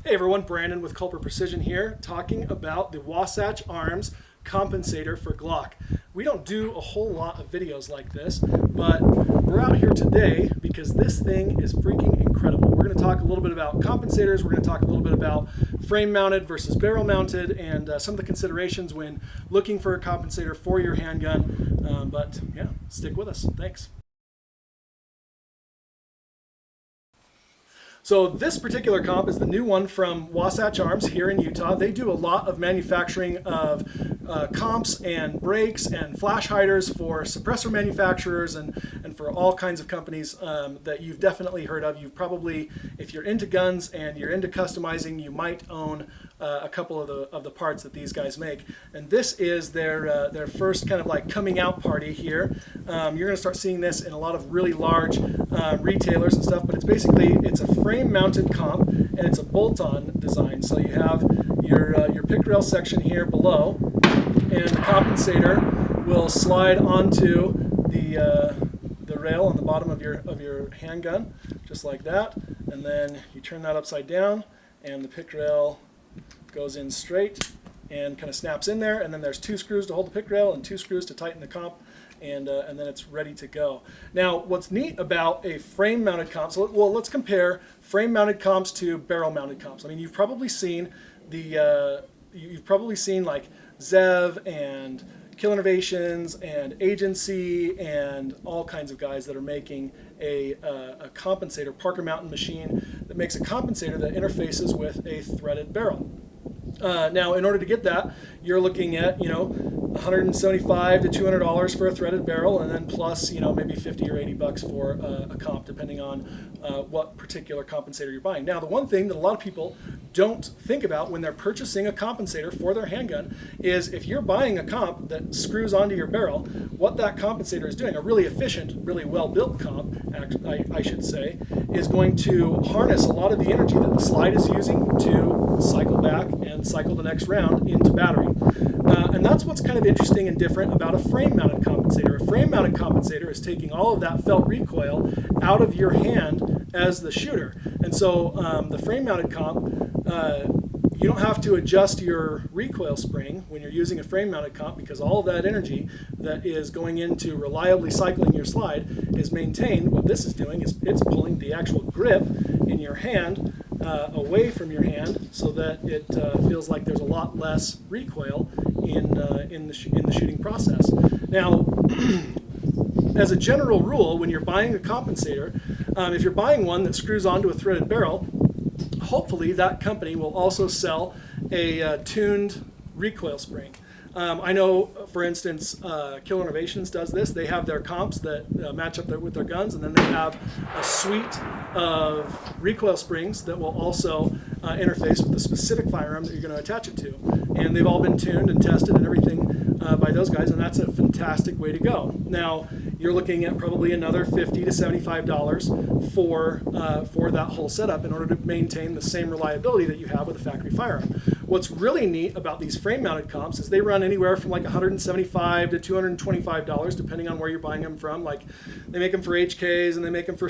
Hey everyone, Brandon with Culper Precision here, talking about the Wasatch Arms compensator for Glock. We don't do a whole lot of videos like this, but we're out here today because this thing is freaking incredible. We're going to talk a little bit about compensators, we're going to talk a little bit about frame mounted versus barrel mounted, and some of the considerations when looking for a compensator for your handgun. But yeah, stick with us. Thanks. So this particular comp is the new one from Wasatch Arms here in Utah. They do a lot of manufacturing of comps and brakes and flash hiders for suppressor manufacturers and for all kinds of companies that you've definitely heard of. You've probably, if you're into guns and you're into customizing, you might own a couple of the parts that these guys make. And this is their first kind of like coming out party here. You're going to start seeing this in a lot of really large retailers and stuff, but it's a frame mounted comp and it's a bolt-on design. So you have your pick rail section here below, and the compensator will slide onto the rail on the bottom of your handgun, just like that. And then you turn that upside down, and the pick rail goes in straight and kind of snaps in there. And then there's 2 screws to hold the pick rail and 2 screws to tighten the comp. And then it's ready to go. Now, what's neat about a frame-mounted comp? So, well, let's compare frame-mounted comps to barrel-mounted comps. I mean, you've probably seen like Zev and Kill Innovations and Agency and all kinds of guys that are making a compensator, Parker Mountain machine that makes a compensator that interfaces with a threaded barrel. Now, in order to get that, you're looking at, $175 to $200 for a threaded barrel, and then plus, maybe 50 or 80 bucks for a comp, depending on what particular compensator you're buying. Now, the one thing that a lot of people don't think about when they're purchasing a compensator for their handgun is if you're buying a comp that screws onto your barrel, what that compensator is doing, a really efficient, really well-built comp, I should say, is going to harness a lot of the energy that the slide is using to cycle back and cycle the next round into battery. And that's what's kind of interesting and different about a frame-mounted compensator. A frame-mounted compensator is taking all of that felt recoil out of your hand as the shooter. And so the frame-mounted comp, you don't have to adjust your recoil spring when you're using a frame-mounted comp because all of that energy that is going into reliably cycling your slide is maintained. What this is doing is it's pulling the actual grip in your hand away from your hand so that it feels like there's a lot less recoil in the shooting process. Now, as a general rule, when you're buying a compensator, if you're buying one that screws onto a threaded barrel, hopefully that company will also sell a tuned recoil spring. I know, for instance, Kill Innovations does this. They have their comps that match up with their guns, and then they have a suite of recoil springs that will also interface with the specific firearm that you're going to attach it to. And they've all been tuned and tested and everything by those guys, and that's a fantastic way to go. Now, you're looking at probably another $50 to $75 for that whole setup in order to maintain the same reliability that you have with a factory firearm. What's really neat about these frame-mounted comps is they run anywhere from like $175 to $225, depending on where you're buying them from. Like they make them for HKs and they make them for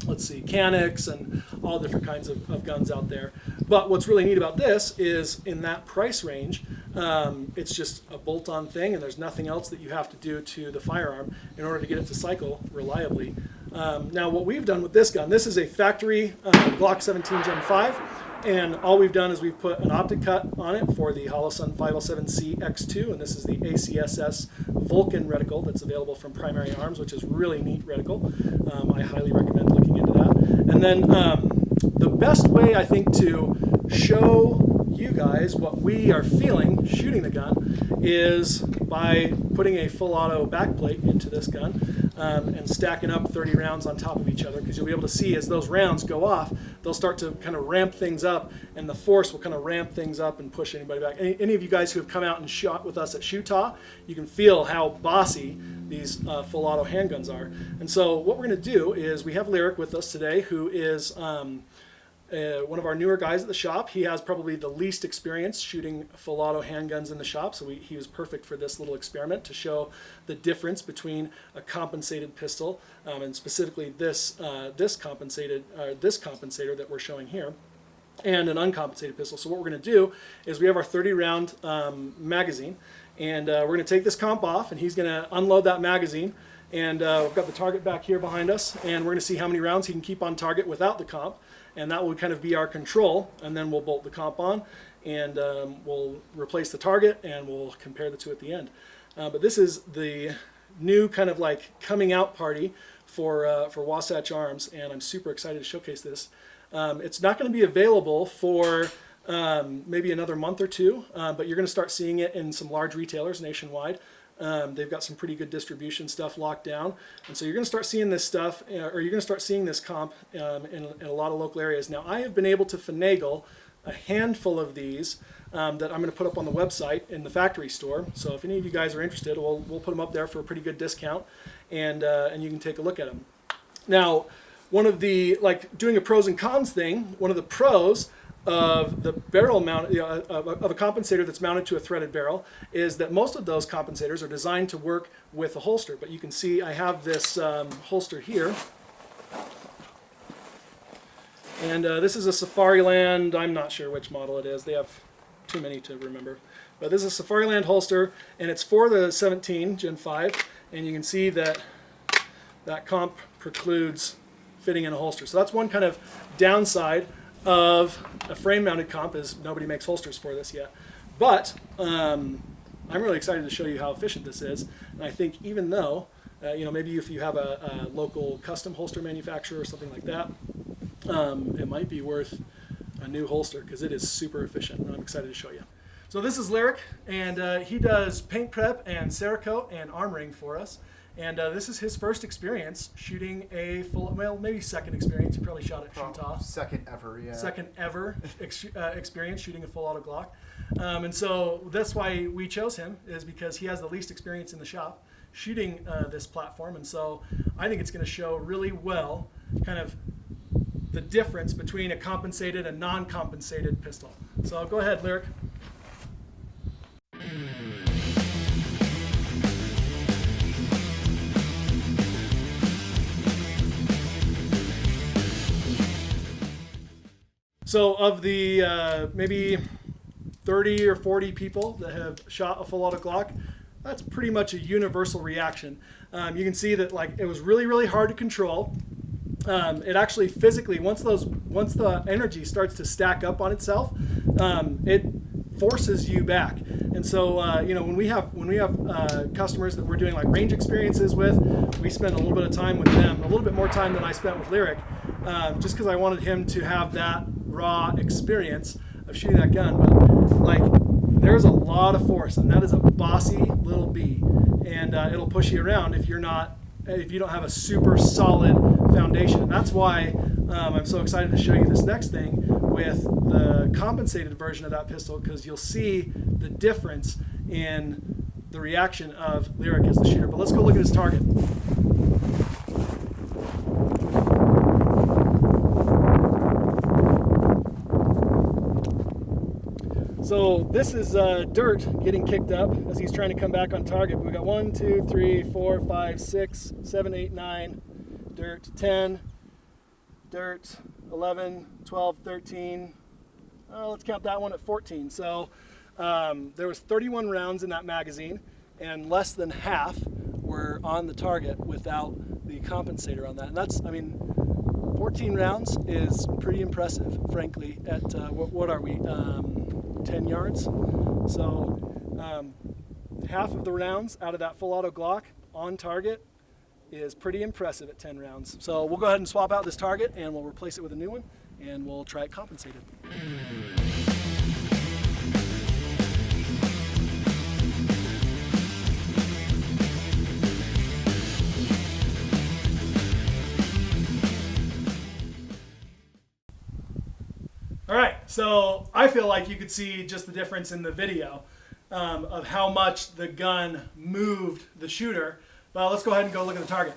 Canics and all different kinds of guns out there. But what's really neat about this is in that price range, it's just a bolt-on thing, and there's nothing else that you have to do to the firearm in order to get it to cycle reliably. Now, what we've done with this gun, this is a factory Glock 17 Gen 5, and all we've done is we've put an optic cut on it for the Holosun 507C X2, and this is the ACSS Vulcan reticle that's available from Primary Arms, which is really neat reticle. I highly recommend looking into that. And then the best way, I think, to show you guys what we are feeling shooting the gun is by putting a full auto backplate into this gun and stacking up 30 rounds on top of each other, because you'll be able to see as those rounds go off, they'll start to kind of ramp things up, and the force will kind of ramp things up and push anybody back. Any of you guys who have come out and shot with us at Utah, you can feel how bossy these full auto handguns are. And so what we're going to do is we have Lyric with us today, who is one of our newer guys at the shop. He has probably the least experience shooting full auto handguns in the shop, so he was perfect for this little experiment to show the difference between a compensated pistol and specifically this compensated compensator that we're showing here, and an uncompensated pistol. So what we're going to do is we have our 30 round magazine, and we're going to take this comp off, and he's going to unload that magazine. And we've got the target back here behind us, and we're going to see how many rounds he can keep on target without the comp, and that will kind of be our control. And then we'll bolt the comp on, and we'll replace the target, and we'll compare the two at the end. But this is the new kind of like coming out party for Wasatch Arms, and I'm super excited to showcase this. It's not going to be available for maybe another month or two, but you're going to start seeing it in some large retailers nationwide. They've got some pretty good distribution stuff locked down, and so you're going to start seeing this stuff, or you're going to start seeing this comp in a lot of local areas. Now, I have been able to finagle a handful of these that I'm going to put up on the website in the factory store. So if any of you guys are interested, we'll put them up there for a pretty good discount, and you can take a look at them. Now, one of the, like doing a pros and cons thing, one of the pros of the barrel mount, of a compensator that's mounted to a threaded barrel, is that most of those compensators are designed to work with a holster. But you can see I have this holster here, and this is a Safariland. I'm not sure which model it is. They have too many to remember. But this is a Safariland holster, and it's for the 17 Gen 5, and you can see that that comp precludes fitting in a holster. So that's one kind of downside of a frame-mounted comp, is nobody makes holsters for this yet. But I'm really excited to show you how efficient this is. And I think even though, maybe if you have a local custom holster manufacturer or something like that, it might be worth a new holster because it is super efficient, and I'm excited to show you. So this is Lyric, and he does paint prep and Cerakote and armoring for us. And this is his first experience shooting a full, well, maybe second experience. He probably shot at Utah. Second ever, yeah. Second ever experience shooting a full auto Glock. And so that's why we chose him, is because he has the least experience in the shop shooting this platform. And so I think it's going to show really well kind of the difference between a compensated and non-compensated pistol. So go ahead, Lyric. So of the maybe 30 or 40 people that have shot a full auto Glock, that's pretty much a universal reaction. You can see that like it was really, really hard to control. It actually physically, once the energy starts to stack up on itself, it forces you back. And so when we have customers that we're doing like range experiences with, we spend a little bit of time with them, a little bit more time than I spent with Lyric, just because I wanted him to have that raw experience of shooting that gun. But like, there's a lot of force, and that is a bossy little bee, and it'll push you around if you don't have a super solid foundation. And that's why I'm so excited to show you this next thing with the compensated version of that pistol, because you'll see the difference in the reaction of Lyric as the shooter. But let's go look at his target. So this is dirt getting kicked up as he's trying to come back on target. We got 1, 2, 3, 4, 5, 6, 7, 8, 9, dirt, 10, dirt, 11, 12, 13. Let's count that one at 14. So there was 31 rounds in that magazine, and less than half were on the target without the compensator on that. And that's, 14 rounds is pretty impressive, frankly, at what are we? 10 yards. So half of the rounds out of that full auto Glock on target is pretty impressive at 10 rounds. So we'll go ahead and swap out this target, and we'll replace it with a new one, and we'll try it compensated. All right, so I feel like you could see just the difference in the video of how much the gun moved the shooter. Well, let's go ahead and go look at the target.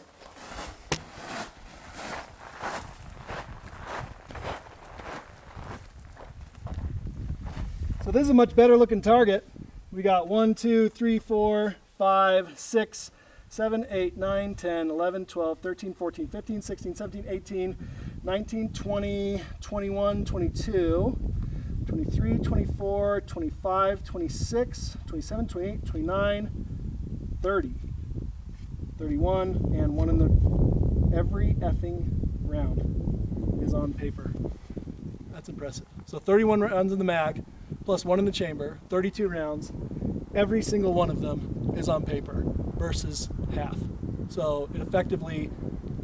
So this is a much better looking target. We got 1, 2, 3, 4, 5, 6, 7, 8, 9, 10, 11, 12, 13, 14, 15, 16, 17, 18, 19, 20, 21, 22, 23, 24, 25, 26, 27, 28, 29, 30, 31, and one in the every effing round is on paper. That's impressive. So 31 rounds in the mag, plus one in the chamber, 32 rounds. Every single one of them is on paper versus half. So it effectively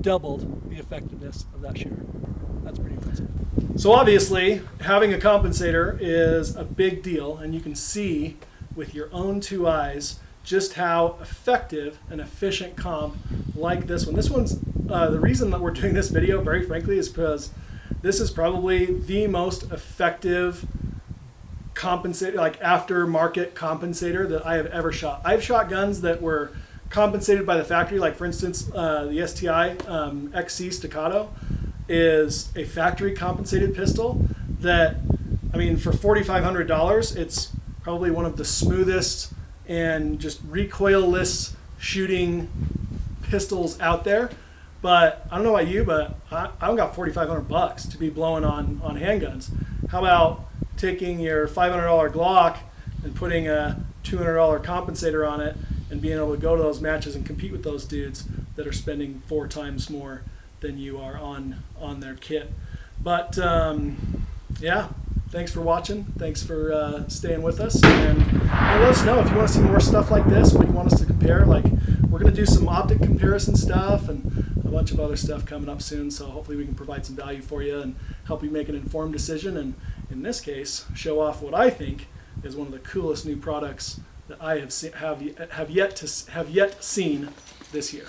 doubled the effectiveness of that shooter. That's pretty impressive. So obviously, having a compensator is a big deal, and you can see with your own two eyes just how effective and efficient comp like this one. This one's, the reason that we're doing this video, very frankly, is because this is probably the most effective compensator, like aftermarket compensator that I have ever shot. I've shot guns that were compensated by the factory, like for instance, the STI XC Staccato is a factory compensated pistol that, I mean, for $4,500, it's probably one of the smoothest and just recoilless shooting pistols out there. But I don't know about you, but I don't got $4,500 to be blowing on handguns. How about taking your $500 Glock and putting a $200 compensator on it and being able to go to those matches and compete with those dudes that are spending 4 times more than you are on their kit. But yeah, thanks for watching. Thanks for staying with us. And let us know if you want to see more stuff like this, what you want us to compare. Like, we're going to do some optic comparison stuff and a bunch of other stuff coming up soon. So hopefully we can provide some value for you and help you make an informed decision. And in this case, show off what I think is one of the coolest new products that I have yet seen this year.